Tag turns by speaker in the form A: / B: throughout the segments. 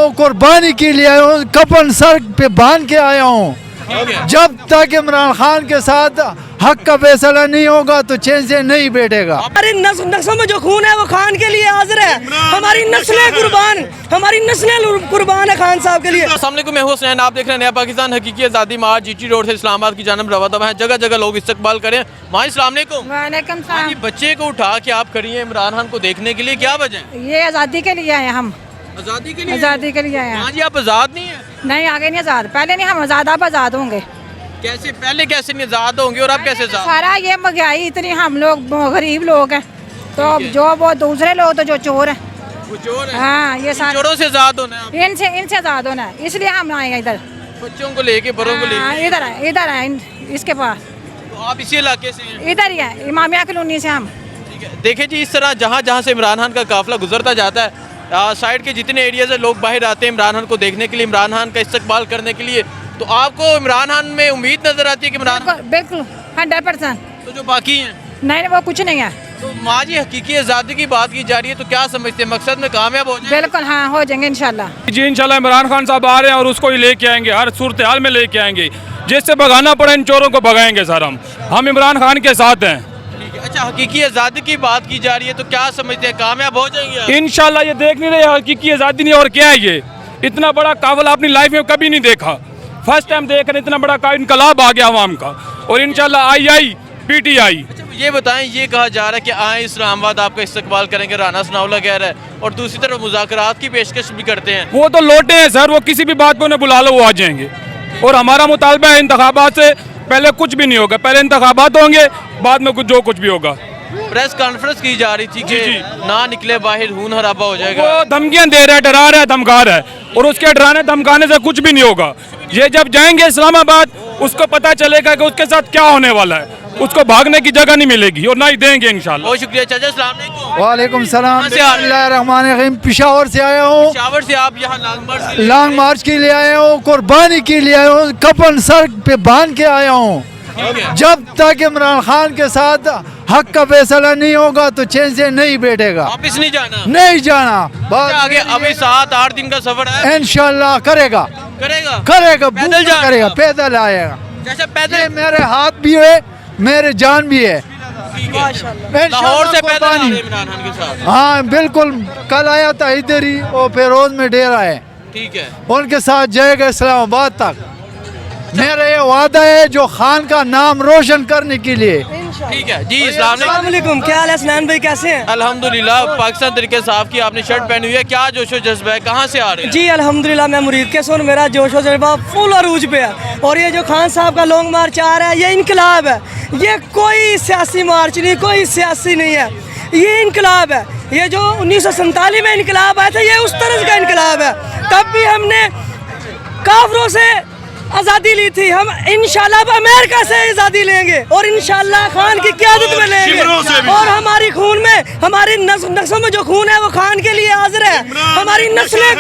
A: हूँ, कुर्बानी के लिए आया हूँ, कफन सर पे बांध के आया हूँ। जब तक इमरान खान के साथ हक का फैसला नहीं होगा तो चैन से नहीं बैठेगा।
B: हमारी नस्लों में जो खून है वो खान के लिए हाजिर है। हमारी नस्लें कुर्बान है खान साहब के लिए।
C: अस्सलाम वालेकुम, मैं हूं हुसैन, आप देख रहे हैं नया पाकिस्तान हकीकी आज़ादी मार्च जीटी रोड से इस्लामाबाद की जानब रवा दवा है। जगह जगह लोग इस्तकबाल करें। माँ अस्सलाम वालेकुम।
D: वालेकुम सलाम।
C: बच्चे को उठा के आप खड़ी हैं इमरान खान को देखने के लिए, क्या वजह है?
D: ये आज़ादी के लिए आए हम,
C: आज़ादी के लिए।
D: आज़ादी के लिए आए
C: हाँ
D: हैं।
C: जी, आप आज़ाद नहीं है?
D: नहीं, आगे नहीं आज़ाद, पहले नहीं, हम आज़ाद, आप आज़ाद होंगे।
C: कैसे पहले कैसे नहीं आज़ाद होंगे और आप कैसे आज़ाद?
D: सारा ये महंगाई इतनी, हम लोग गरीब लोग हैं, तो अब जो वो दूसरे लोग तो जो चोर हैं,
C: वो चोर है।
D: हाँ ये सारे
C: चोरों से आज़ाद होना है आप।
D: इनसे आज़ाद होना है, इसलिए हम आए हैं इधर।
C: बच्चों को लेके, बड़ों को
D: हाँ,
C: लेके।
D: इधर है इसके पास,
C: तो आप इसी इलाके से हैं?
D: इधर ही है, इमामिया कॉलोनी से हम।
C: ठीक है। देखिए जी, इस तरह जहाँ जहाँ से इमरान खान का काफिला गुजरता जाता है, साइड के जितने एरियाज है लोग बाहर आते हैं इमरान खान को देखने के लिए, इमरान खान का इस्तकबाल करने के लिए। तो आपको इमरान खान में उम्मीद नजर आती है कि इमरान
D: बिल्कुल 100%।
C: तो जो बाकी हैं?
D: नहीं, वो कुछ नहीं है।
C: तो माँ जी, हकीकी आज़ादी की बात की जा रही है तो क्या समझते हैं, मकसद में कामयाब हो जाए?
D: बिल्कुल हाँ, हो जाएंगे इंशाल्लाह।
E: जी इंशाल्लाह इमरान खान साहब आ रहे हैं और उसको ही लेके आएंगे, हर सूरत हाल में लेके आएंगे। जिससे भगाना पड़े इन चोरों को भगाएंगे सर। हम इमरान खान के साथ हैं।
C: ठीक है। अच्छा, हकीकी आज़ादी की बात की जा रही है तो क्या समझते हैं, कामयाब हो जाएंगे आप?
E: इंशाल्लाह। ये देख नहीं रहे हकीकी आज़ादी नहीं और क्या है ये? इतना बड़ा काफिला अपनी लाइफ में कभी नहीं देखा, फर्स्ट टाइम देख रहे हैं। इतना बड़ा इनकलाब आ गया अवाम का, और इंशाल्लाह आई PTI।
C: अच्छा, ये बताएं, ये कहा जा रहा है कि आए इस्लामाबाद आपका इस्तकबाल करेंगे, राना सनाउल्लाह कह रहा है, और दूसरी तरफ मुज़ाकरात की पेशकश भी करते हैं।
E: वो तो लोटे हैं सर, वो किसी भी बात पे उन्हें बुला लो वो आ जाएंगे। और हमारा मुतालबा है इंतखाबात से पहले कुछ भी नहीं होगा, पहले इंतखाबात होंगे, बाद में कुछ भी होगा।
C: प्रेस कॉन्फ्रेंस की जा रही थी कि ना निकले बाहर, खून हराबा हो जाएगा।
E: वो धमकियां दे रहा है, डरा रहा है, धमका रहा है, और उसके डराने धमकाने से कुछ भी नहीं होगा। ये जब जाएंगे इस्लामाबाद उसको पता चलेगा कि उसके साथ क्या होने वाला है। उसको भागने की जगह नहीं मिलेगी और ना ही देंगे इंशाल्लाह।
C: बहुत शुक्रिया चाचा। अस्सलाम वालेकुम।
A: वालेकुम सलाम।
C: कहाँ से आ रहे हैं?
A: बिस्मिल्लाहिर्रहमानिर्रहीम। पेशावर से आया हूँ,
C: पेशावर से आप यहाँ
A: लॉन्ग मार्च के लिए आया हूँ, कुर्बानी के लिए आया हूँ, कफन सर पे बांध के आया हूँ। जब तक इमरान खान के साथ हक का फैसला नहीं होगा तो चैन से नहीं बैठेगा।
C: वापिस नहीं जाना?
A: नहीं जाना। बस
C: आगे अभी 7-8 दिन का सफर है।
A: इंशाल्लाह करेगा,
C: पैदल
A: पूरा
C: जाना?
A: करेगा, पैदल आएगा।
C: जैसे
A: ये
C: पैदल
A: मेरे हाथ भी है, मेरे जान भी है।
C: लाहौर से पैदल आ रहे हैं इमरान खान के साथ?
A: हाँ बिल्कुल, कल आया था इधर ही, और फिरोज में डेरा है,
C: ठीक है।
A: उनके साथ जाएगा इस्लामाबाद तक। मेरा ये वादा है जो खान का नाम रोशन करने के लिए।
C: ठीक है जी। अस्सलाम
B: वालेकुम, क्या हाल है सनान भाई, कैसे हैं?
C: अल्हम्दुलिल्लाह। पाकिस्तान तरीके साहब की आपने शर्ट पहनी हुई है, क्या जोशो जज्बा है, कहाँ से आ रहे हैं?
B: जी अल्हम्दुलिल्लाह, मैं मुरीद के सुन, मेरा जोश व जज्बा फुल अरूज पे है। और ये जो खान साहब का लॉन्ग मार्च आ रहा है, ये इनकलाब है। ये कोई सियासी मार्च नहीं, कोई सियासी नहीं है, ये इनकलाब है। ये जो 1947 में इनकलाब आया था, ये उस तरह का इनकलाब है। तब भी हमने काफरों से आज़ादी ली थी, हम इंशाल्लाह अब अमेरिका से आज़ादी लेंगे और इंशाल्लाह खान की क़यादत में लेंगे। और हमारी खून में, हमारी नस्लों में जो खून है वो खान के लिए हाजिर है। हमारी नस्लें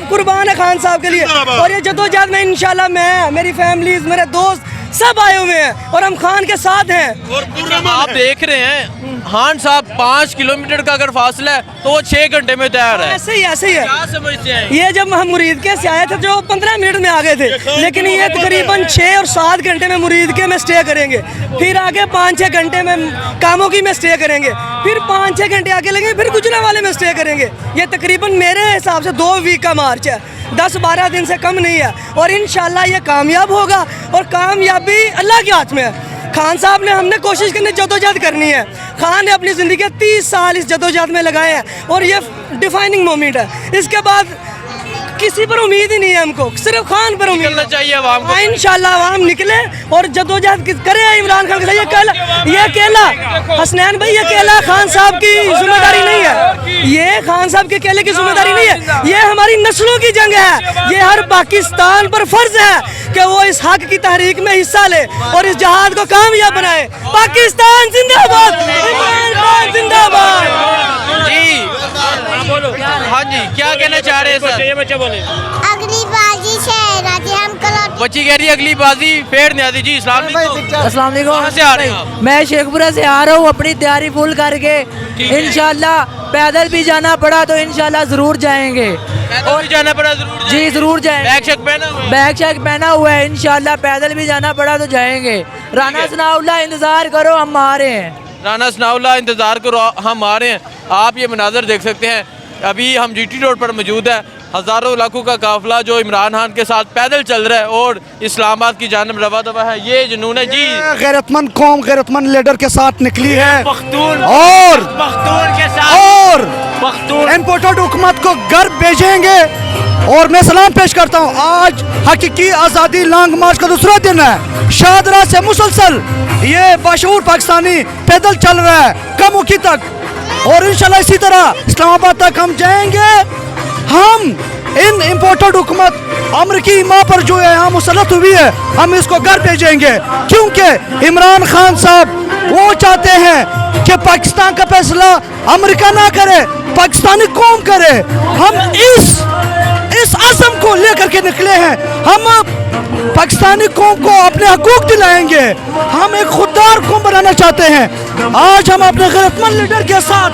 B: कुर्बान है खान साहब के लिए। और ये जदोजहद में इंशाल्लाह मैं, मेरी फैमिली, मेरे दोस्त सब आए हुए हैं और हम खान के साथ हैं।
C: और आप देख रहे हैं खान साहब 5 किलोमीटर का अगर फासला है तो वो 6 घंटे में तैयार है।
B: ऐसे ही है।
C: क्या समझते हैं?
B: ये जब हम मुरीद के से आए थे जो 15 मिनट में आ गए थे, लेकिन ये तकरीबन 6 और 7 घंटे में मुरीद के में स्टे करेंगे, फिर आगे 5-6 घंटे में कामों की में स्टे करेंगे, फिर 5-6 घंटे आगे लगेंगे, फिर गुजरांवाले में स्टे करेंगे। ये तकरीबन मेरे हिसाब से 2 वीक का मार्च है, 10-12 दिन से कम नहीं है। और इंशाल्लाह ये कामयाब होगा, और कामयाबी अल्लाह के हाथ में है। खान साहब ने, हमने कोशिश करनी, जदोजहद करनी है। खान ने अपनी ज़िंदगी के 30 साल इस जदोजहद में लगाए हैं और ये डिफाइनिंग मोमेंट है। इसके बाद किसी पर उम्मीद ही नहीं है हमको, सिर्फ खान पर उम्मीद
C: निकलना चाहिए अवाम को।
B: इंशाल्लाह अवाम निकले और जदोजहद करे इमरान खान के साथ। ये अकेला हसनैन भाई, ये अकेला खान साहब की जिम्मेदारी नहीं है, ये खान साहब के अकेले की जिम्मेदारी नहीं है, ये हमारी नस्लों की जंग है। ये हर पाकिस्तान पर फर्ज है कि वो इस हक की तहरीक में हिस्सा ले और इस जहाद को कामयाब बनाए। पाकिस्तान जिंदाबाद, इमरान खान जिंदाबाद।
C: जी हाँ जी, क्या कहना चाह रहे हैं सर?
F: अगली बाजी पीछे है ना कि हम कल
C: बच्ची कह रही है अगली बाजी फेर नहीं आती जी। इस्लाम
G: अस्सलाम वालेकुम।
C: कहाँ से आ रहे हैं आप?
G: मैं शेखपुरा से आ रहा हूँ अपनी तैयारी फुल करके। इंशाल्लाह पैदल भी जाना पड़ा तो इंशाल्लाह जरूर जाएंगे।
C: पैदल भी जाना पड़ा जरूर
G: जी जरूर जाएंगे।
C: बैग शैग पहना हुआ है?
G: बैग शैग पहना हुआ है। इंशाल्लाह पैदल भी जाना पड़ा तो जाएंगे। राना सनाउल्लाह इंतजार करो, हम आ रहे हैं।
C: राना सनाउल्लाह इंतजार करो, हम आ रहे हैं। आप ये मनाजर देख सकते हैं, अभी हम जीटी रोड पर मौजूद है। हज़ारों लाखों का काफिला जो इमरान खान के साथ पैदल चल रहा है और इस्लामाबाद की जानब रवा दवा है। ये जुनून है जी।
H: गैरतमंद कौम गैरतमंद लीडर के साथ निकली है
C: पख्तून
H: और
C: के साथ
H: और इम्पोर्टेड हुकूमत को घर भेजेंगे। और मैं सलाम पेश करता हूँ। आज हकीकी आज़ादी लॉन्ग मार्च का दूसरा दिन है। शाहदरा से मुसलसल ये बाशऊर पाकिस्तानी पैदल चल रहा है कमुखी तक, और इंशाल्लाह इसी तरह इस्लामाबाद तक हम जाएंगे। हम इन इम्पोर्टेड हुकूमत अमरीकी माँ पर जो है यहाँ मुसलत हुई है, हम इसको घर भेजेंगे, क्योंकि इमरान खान साहब वो चाहते हैं कि पाकिस्तान का फैसला अमेरिका ना करे, पाकिस्तानी कौम करे। हम इस आज़म को लेकर के निकले हैं। हम पाकिस्तानी कौम को अपने हकूक दिलाएंगे। हम एक खुददार कौम बनाना चाहते हैं। आज हम अपने गैरतमंद लीडर के साथ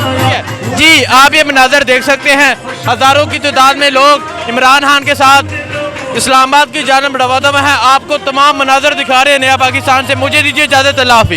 C: जी। आप ये मनाजर देख सकते हैं, हज़ारों की तादाद में लोग इमरान खान के साथ इस्लामाबाद की जानब रवा दवा है। आपको तमाम मनाजर दिखा रहे हैं नया पाकिस्तान से। मुझे दीजिए इजाज़त, अल्लाह हाफ़िज़।